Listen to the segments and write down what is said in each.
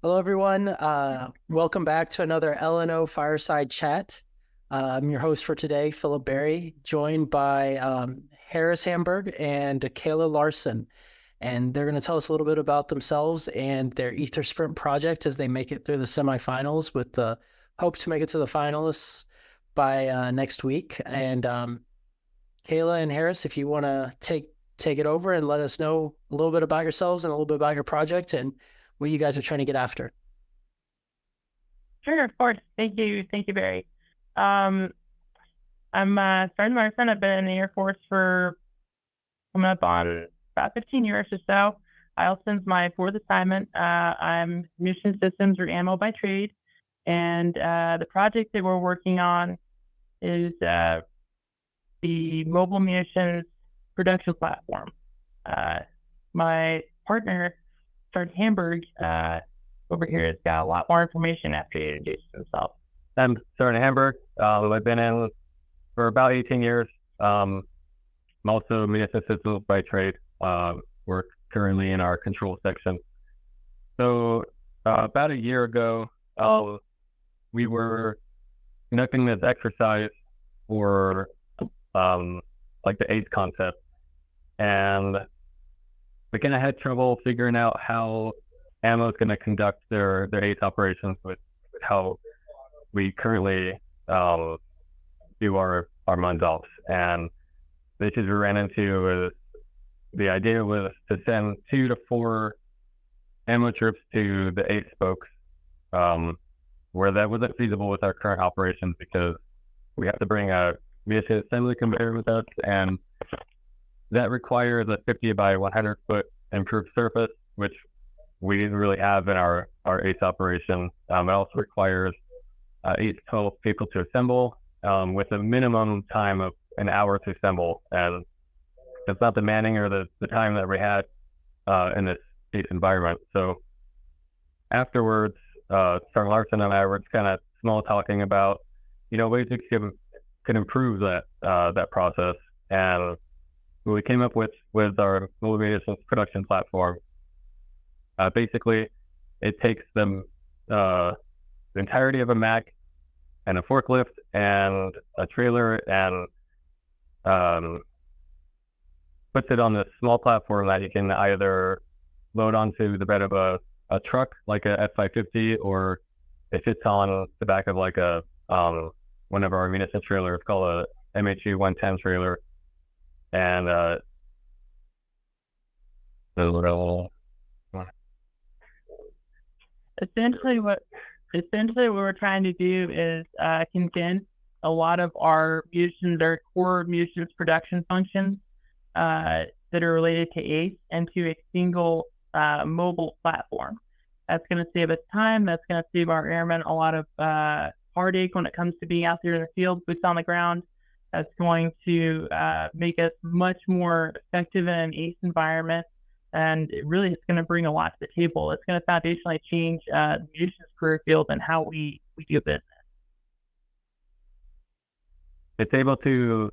Hello, everyone. Welcome back to another LNO Fireside Chat. I'm your host for today, Philip Berry, joined by Harris Hamburg and Cayla Larson. And they're going to tell us a little bit about themselves and their Aether Sprint project as they make it through the semifinals with the hope to make it to the finalists by next week. And Cayla and Harris, if you want to take it over and let us know a little bit about yourselves and a little bit about your project and what you guys are trying to get after. Sure, of course. Thank you, Barry. I'm Sergeant Larson. I've been in the Air Force for coming up on about 15 years or so. Since my fourth assignment. I'm munition systems or ammo by trade, and the project that we're working on is the mobile munitions production platform. My partner, Sergeant Hamburg, over here has got a lot more information after he introduces himself. I'm Sergeant Hamburg. I've been in for about 18 years. I'm also a munitions systems by trade. We're currently in our control section. So about a year ago, we were conducting this exercise for like the AIDS concept, and we kind of had trouble figuring out how ammo is going to conduct their AIDS operations with how we currently do our mundops. And the issues we ran into is the idea was to send 2 to 4 ammo trips to the 8 spokes, where that wasn't feasible with our current operations because we have to bring a munition assembly conveyor with us, and that requires a 50 by 100 foot improved surface, which we didn't really have in our ACE operation. It also requires 8 to 12 people to assemble, with a minimum time of an hour to assemble. And it's not the manning or the time that we had in this ACE environment. So afterwards, Sergeant Larson and I were just kind of small talking about, ways we could improve that process. And what we came up with our mobile munitions production platform. Basically, it takes the entirety of a Mac and a forklift and a trailer and puts it on this small platform that you can either load onto the bed of a truck like a F550, or it fits on the back of like one of our munitions trailers. It's called a MHU 110 trailer. And essentially what we're trying to do is condense a lot of our munitions, our core munitions production functions that are related to ACE into a single mobile platform. That's going to save us time. That's going to save our airmen a lot of heartache when it comes to being out there in the field, boots on the ground. That's going to make us much more effective in an ACE environment. And it really is going to bring a lot to the table. It's going to foundationally change the munitions career field and how we do business. It's able to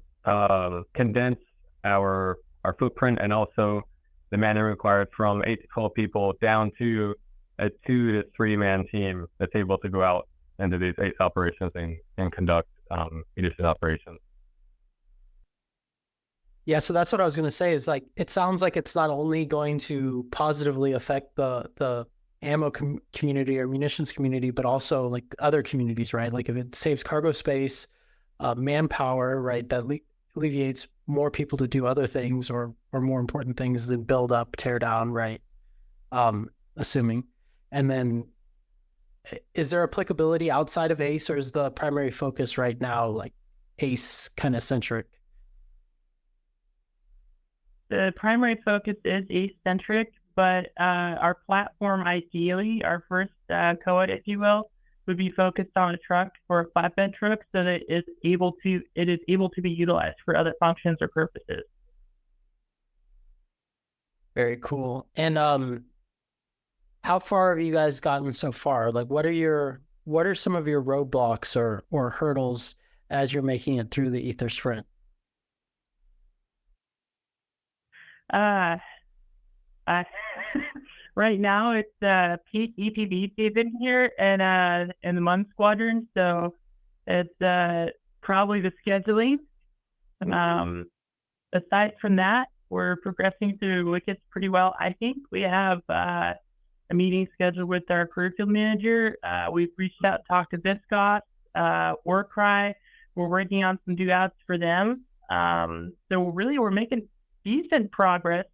condense our footprint and also the manning required from 8 to 12 people down to a 2 to 3 man team that's able to go out into these ACE operations and conduct munitions operations. Yeah, so that's what I was going to say is like, it sounds like it's not only going to positively affect the ammo community or munitions community, but also like other communities, right? Like if it saves cargo space, manpower, right? That alleviates more people to do other things or more important things than build up, tear down, right? Assuming. And then is there applicability outside of ACE, or is the primary focus right now like ACE kind of centric? The primary focus is ACE-centric, but our platform, ideally, our first co-ed, if you will, would be focused on a truck or a flatbed truck so that it is able to be utilized for other functions or purposes. Very cool. And how far have you guys gotten so far? Like, what are some of your roadblocks or hurdles as you're making it through the Aether Sprint? Right now it's peak EPB season here and in the MUN squadron, so it's probably the scheduling. Aside from that, we're progressing through wickets pretty well. I think we have a meeting scheduled with our career field manager. We've reached out, talked to Viscos, Warcry. We're working on some do-outs for them. So really, we're making decent progress.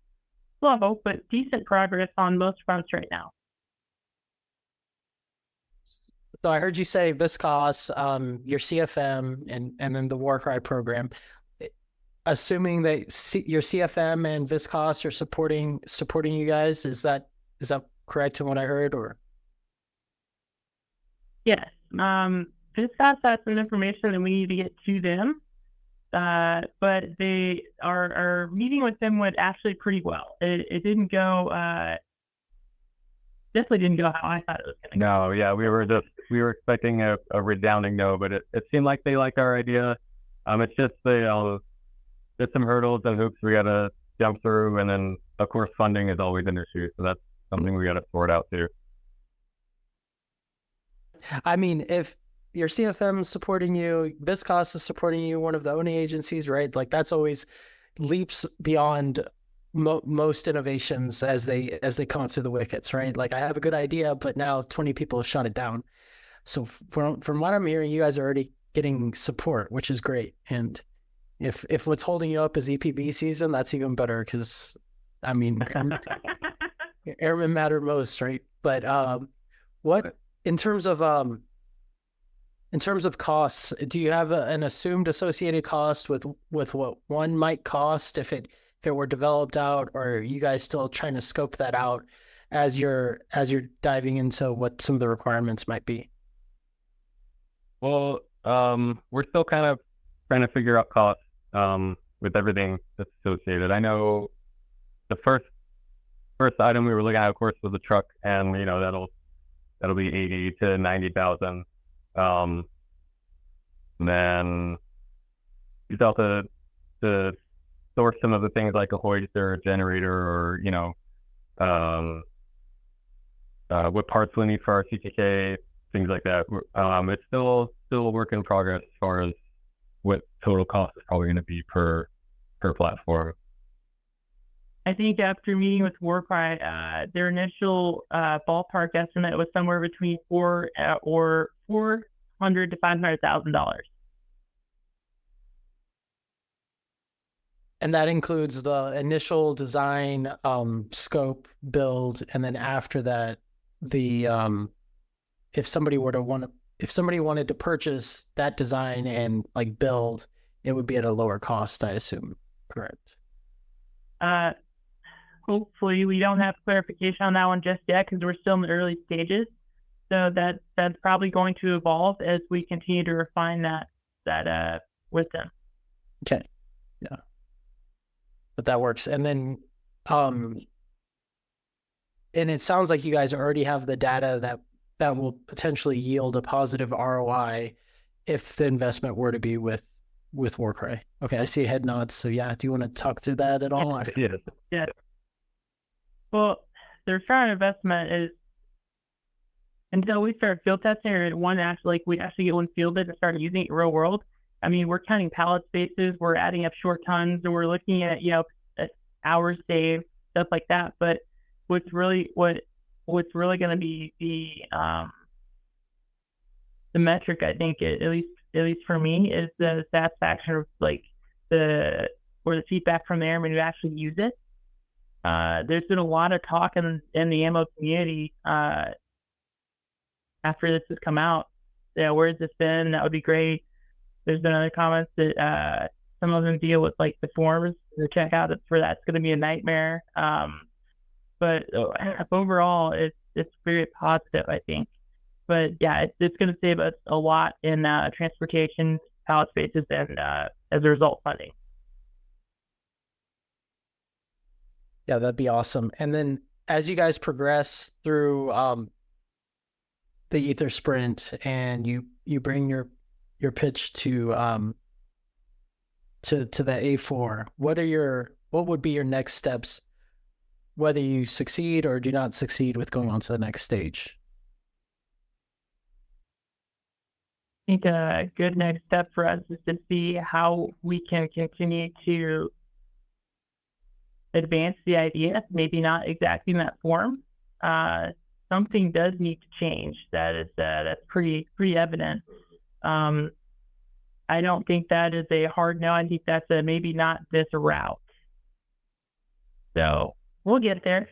Slow, but decent progress on most fronts right now. So I heard you say Viscos, your CFM, and then the Warcry program. Assuming that your CFM and Viscos are supporting you guys, is that correct in what I heard, or? Yes. Viscos has some information that we need to get to them. But our meeting with them went actually pretty well. It didn't go definitely didn't go how I thought it was going to go. No, yeah, we were expecting a resounding no, but it seemed like they liked our idea. It's just there's some hurdles and hoops we got to jump through, and then of course funding is always an issue, so that's something we got to sort out too. I mean, if your CFM is supporting you, Viscos is supporting you, one of the owning agencies, right? Like that's always leaps beyond most innovations as they come up to the wickets, right? Like I have a good idea, but now 20 people have shot it down. So from what I'm hearing, you guys are already getting support, which is great. And if what's holding you up is EPB season, that's even better because, I mean, airmen matter most, right? But what in terms of costs, do you have an assumed associated cost with what one might cost if it were developed out, or are you guys still trying to scope that out as you're diving into what some of the requirements might be? Well, we're still kind of trying to figure out costs with everything that's associated. I know the first item we were looking at, of course, was a truck, and that'll be 80 to 90,000. And then you still have to source some of the things like a hoist or a generator, or what parts we need for our CTK, things like that. It's still a work in progress as far as what total cost is probably going to be per platform. I think after meeting with Warcry, their initial ballpark estimate was somewhere between $400,000 to $500,000. And that includes the initial design, scope, build, and then after that, the if somebody wanted to purchase that design and like build, it would be at a lower cost, I assume. Correct. Hopefully, we don't have clarification on that one just yet because we're still in the early stages. So that's probably going to evolve as we continue to refine that with them. Okay. Yeah. But that works. And then, and it sounds like you guys already have the data that will potentially yield a positive ROI if the investment were to be with Warcry. Okay, I see head nods. So yeah, do you want to talk through that at all? Yeah. Well, the return on investment is until we start field testing or we actually get one fielded and start using it in real world. I mean, we're counting pallet spaces, we're adding up short tons, and we're looking at hours saved, stuff like that. But what's really going to be the metric, I think, at least for me, is the satisfaction of the feedback from the airmen who actually use it. There's been a lot of talk in the ammo community after this has come out. Yeah, where's this been? That would be great. There's been other comments that some of them deal with the forms, the checkout for that's going to be a nightmare. But overall, it's very positive, I think. But yeah, it's going to save us a lot in transportation, pallet spaces, and as a result, funding. Yeah, that'd be awesome. And then as you guys progress through the Aether Sprint and you bring your pitch to the A4, what would be your next steps whether you succeed or do not succeed with going on to the next stage? I think a good next step for us is to see how we can continue to advance the idea, maybe not exactly in that form. Something does need to change. That's pretty evident. I don't think that is a hard no. I think that's a maybe not this route. So we'll get there.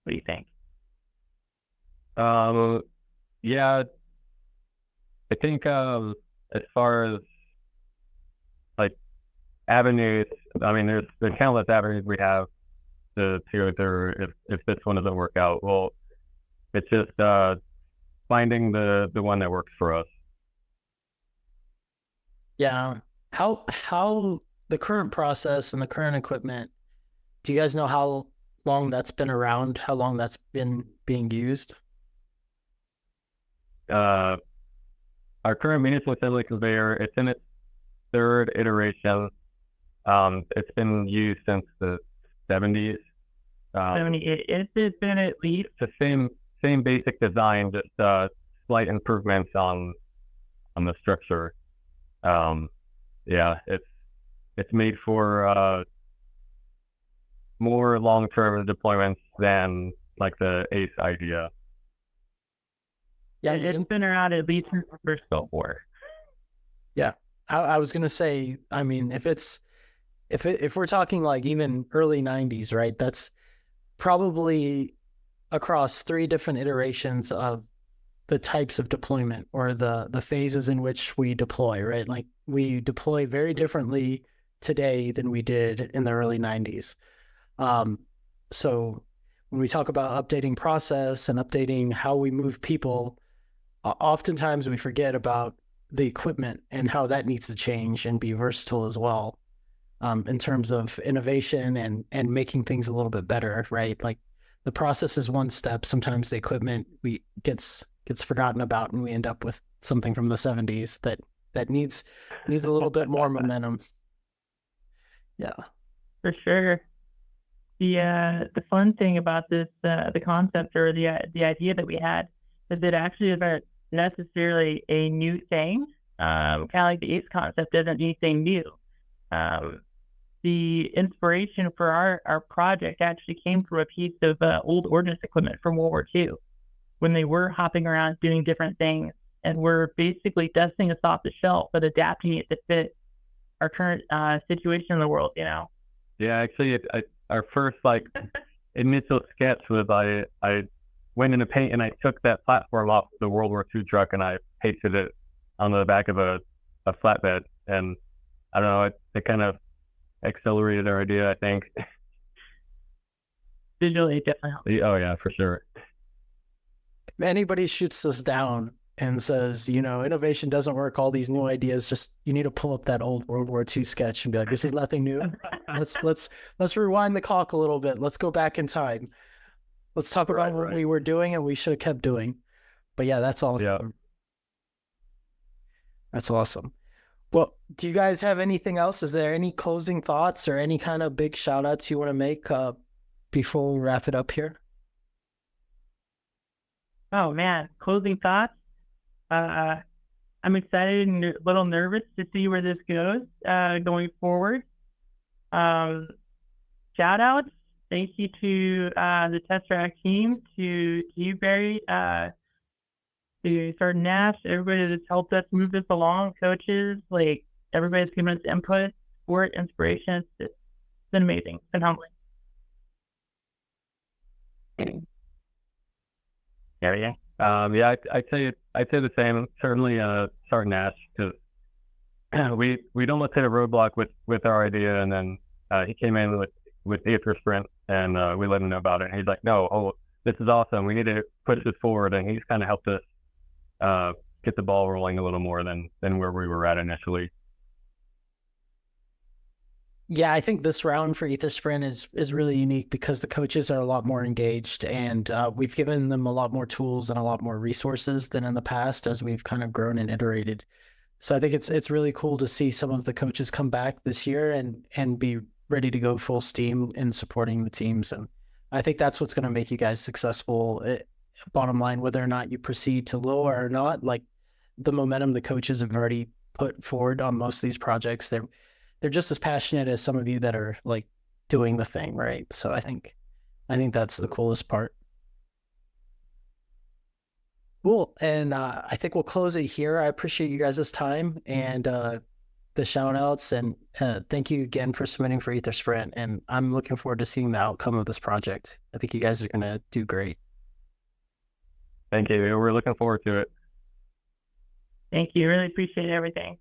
What do you think? Yeah, I think as far as like avenues, I mean, there's countless avenues we have to go through if this one doesn't work out. Well, it's just finding the one that works for us. Yeah. How the current process and the current equipment, do you guys know how long that's been around? How long that's been being used? Our current municipal assembly conveyor, it's in its third iteration. It's been used since the 70s. It's been at least the same basic design, just slight improvements on the structure. Yeah, it's made for more long-term deployments than like the ACE idea. Yeah, it's been around at least since the first Gulf War. Yeah, I was gonna say, I mean, if we're talking like even early 90s, right? That's probably across 3 different iterations of the types of deployment or the phases in which we deploy, right? Like we deploy very differently today than we did in the early 90s. So when we talk about updating process and updating how we move people, oftentimes we forget about the equipment and how that needs to change and be versatile as well, in terms of innovation and making things a little bit better, right? Like the process is one step. Sometimes the equipment gets forgotten about, and we end up with something from the 70s that needs a little bit more momentum. Yeah, for sure. The fun thing about this, the concept or the idea that we had, is that actually isn't necessarily a new thing. Kind of like the ACE concept isn't anything new. The inspiration for our project actually came from a piece of old ordnance equipment from World War II, when they were hopping around doing different things, and were basically dusting us off the shelf but adapting it to fit our current situation in the world. Yeah, actually, our first initial sketch was I went into paint and I took that platform off the World War II truck and I pasted it on the back of a flatbed, and I don't know, it kind of accelerated our idea, I think. Visually, it definitely helps. Oh yeah, for sure. If anybody shoots this down and says, innovation doesn't work, all these new ideas, just you need to pull up that old World War II sketch and be like, this is nothing new. Let's rewind the clock a little bit. Let's go back in time. Let's talk about what we were doing and we should have kept doing. But yeah, that's awesome. Yeah. That's awesome. Well, do you guys have anything else? Is there any closing thoughts or any kind of big shout outs you want to make before we wrap it up here? Oh man, closing thoughts. I'm excited and a little nervous to see where this goes going forward. Shout outs. Thank you to the Tesseract team, to you, Barry, to Sergeant Nash, everybody that's helped us move this along, coaches, everybody's given us input, support, inspiration. It's been amazing. It's been humbling. Yeah. I'd say the same. Certainly, Sergeant Nash, because we don't let's hit a roadblock with our idea, and then he came in with Aether Sprint, and we let him know about it. And he's like, "No, this is awesome. We need to push this forward." And he's kind of helped us get the ball rolling a little more than where we were at initially. Yeah, I think this round for Aether Sprint is really unique because the coaches are a lot more engaged, and we've given them a lot more tools and a lot more resources than in the past as we've kind of grown and iterated. So I think it's really cool to see some of the coaches come back this year and be ready to go full steam in supporting the teams. And I think that's what's going to make you guys successful. Bottom line, whether or not you proceed to lower or not, like the momentum the coaches have already put forward on most of these projects, they're just as passionate as some of you that are like doing the thing, right? So I think that's the coolest part. Cool. And I think we'll close it here. I appreciate you guys' time and the shout outs, and thank you again for submitting for Aether Sprint. And I'm looking forward to seeing the outcome of this project. I think you guys are going to do great. Thank you. We're looking forward to it. Thank you. Really appreciate everything.